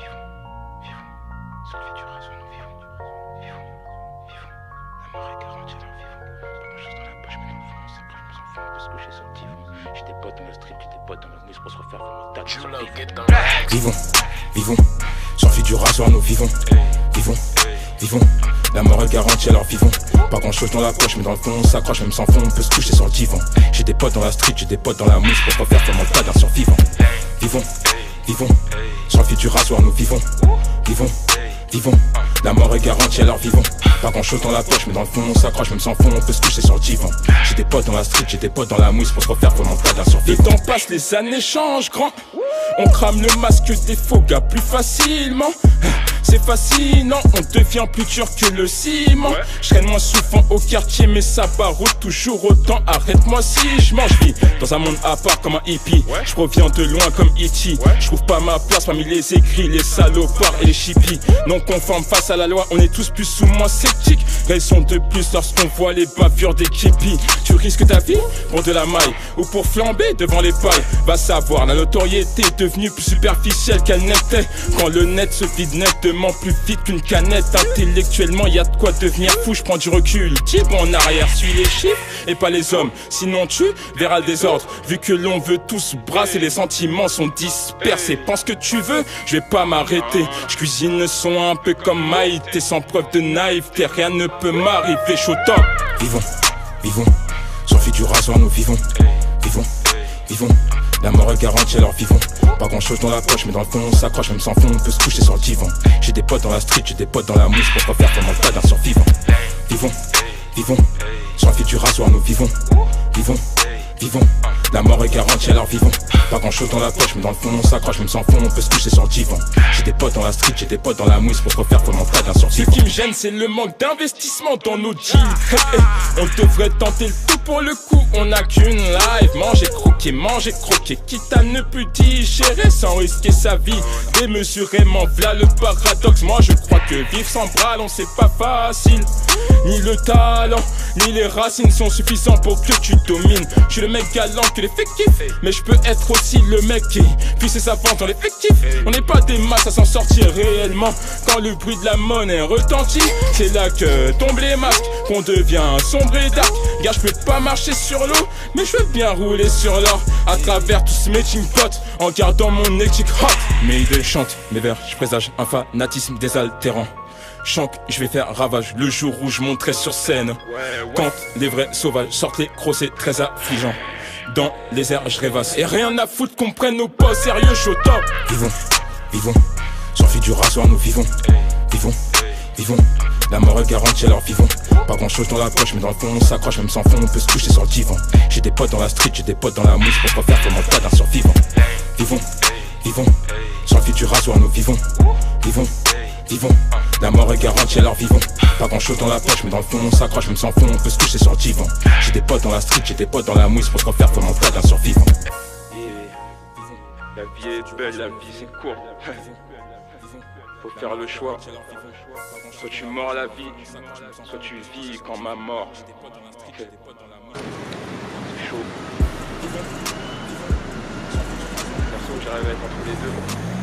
vivons, vivons. Seule vie du réseau, nous vivons, vivons, vivons. La mort est garantie, alors vivons. Pas grand chose dans la poche, mais dans le fond, on s'accroche, on s'en fout, on peut se coucher sur le divan. J'ai des potes dans la street, j'ai des potes dans la mousse pour se refaire comme un tas de vivons, vivons. Sans vie du rasoir, nous vivons, vivons, vivons. La mort est garantie, alors vivons. Pas grand chose dans la poche, mais dans le fond on s'accroche, même sans fond on peut se coucher sur le divan. J'ai des potes dans la street, j'ai des potes dans la mousse pour se refaire comme un tas d'un survivant. Vivons, vivons. Sans vie du rasoir, nous vivons, vivons, vivons. La mort est garantie, alors vivons. Pas grand chose dans la poche, mais dans le fond on s'accroche, même sans fond on peut se coucher sur le divan. J'ai des potes dans la street, j'ai des potes dans la mousse pour se refaire comme un tas d'un survivant. Le temps passe, les années changent, grand. On crame le masque des faux gars plus facilement. C'est fascinant, on devient plus dur que le ciment. Je traîne moins souvent au quartier, mais ça baroute toujours autant. Arrête-moi si je mange, vis dans un monde à part comme un hippie. Je reviens de loin comme E.T. Je trouve pas ma place parmi les aigris, les salopards et les chippies. Non conformes face à la loi, on est tous plus ou moins sceptiques. Raison de plus lorsqu'on voit les bavures des kippies. Tu risques ta vie pour de la maille ou pour flamber devant les pailles. Va savoir, la notoriété est devenue plus superficielle qu'elle n'était. Quand le net se vide nettement plus vite qu'une canette. Intellectuellement y'a de quoi devenir fou, je prends du recul. Type en arrière, suis les chiffres et pas les hommes. Sinon tu verras le désordre. Vu que l'on veut tous brasser, les sentiments sont dispersés. Pense que tu veux, je vais pas m'arrêter. Je cuisine le son un peu comme Maïté, sans preuve de naïveté, rien ne peut m'arriver, chaud top. Vivons, vivons, sans vie du rasoir nous vivons, vivons, vivons. La mort est garantie, alors vivons. Pas grand chose dans la poche, mais dans le fond on s'accroche, même sans fond on peut se coucher sur le divan. J'ai des potes dans la street, j'ai des potes dans la mousse pour se refaire comme un tas d'un survivant. Vivons, vivons, sans vie du rasoir nous vivons, vivons, vivons. La mort est garantie, alors vivons. Pas grand chose dans la poche, mais dans le fond on s'accroche, même sans fond on peut se coucher sur le divan. J'ai des potes dans la street, j'ai des potes dans la mousse pour se refaire comme un tas d'un survivant. Ce qui me gêne c'est le manque d'investissement dans nos deals. On devrait tenter le tout pour le coup, on n'a qu'une life. Manger, croquer, quitte à ne plus digérer sans risquer sa vie. Démesurément, v'là le paradoxe. Moi je crois que vivre sans bras long c'est pas facile. Ni le talent, ni les racines sont suffisants pour que tu domines. Je suis le mec galant que les fake kiffent, mais je peux être aussi le mec qui puisse s'avancer dans l'effectif. On n'est pas des masses à s'en sortir réellement. Quand le bruit de la monnaie retentit, c'est là que tombent les masques, qu'on devient sombre et dark. Gars, je peux pas marcher sur l'eau, mais je veux bien rouler sur l'or. À travers tout ce melting pot, en gardant mon éthique hot. Mes idées chantent, mes vers, je présage un fanatisme désaltérant. Chante, je vais faire ravage le jour où je monterai sur scène. Quand les vrais sauvages sortent les crocs, c'est très affligeant. Dans les airs, je rêvasse. Et rien à foutre qu'on prenne nos pas au sérieux, chaud top. Vivons, vivons, sans vie du rasoir, nous vivons. Vivons, vivons. La mort est garantie, alors vivons. Pas grand chose dans la poche, mais dans le fond on s'accroche, même sans fond on peut se coucher sur le divan. J'ai des potes dans la street, j'ai des potes dans la mousse pour se refaire comme un tas d'un survivant. Vivons, vivons, sans vie du rasoir nous vivons. Vivons, vivons. La mort est garantie, alors vivons. Pas grand chose dans la poche, mais dans le fond on s'accroche, même sans fond on peut se coucher sur le divan. J'ai des potes dans la street, j'ai des potes dans la mousse pour se refaire comme un tas d'un survivant. La vie est belle, la vie c'est court. Faut faire le choix. Soit tu mords la vie, soit tu vis quand ma mort. C'est chaud. Perso, j'arrive à être entre les deux.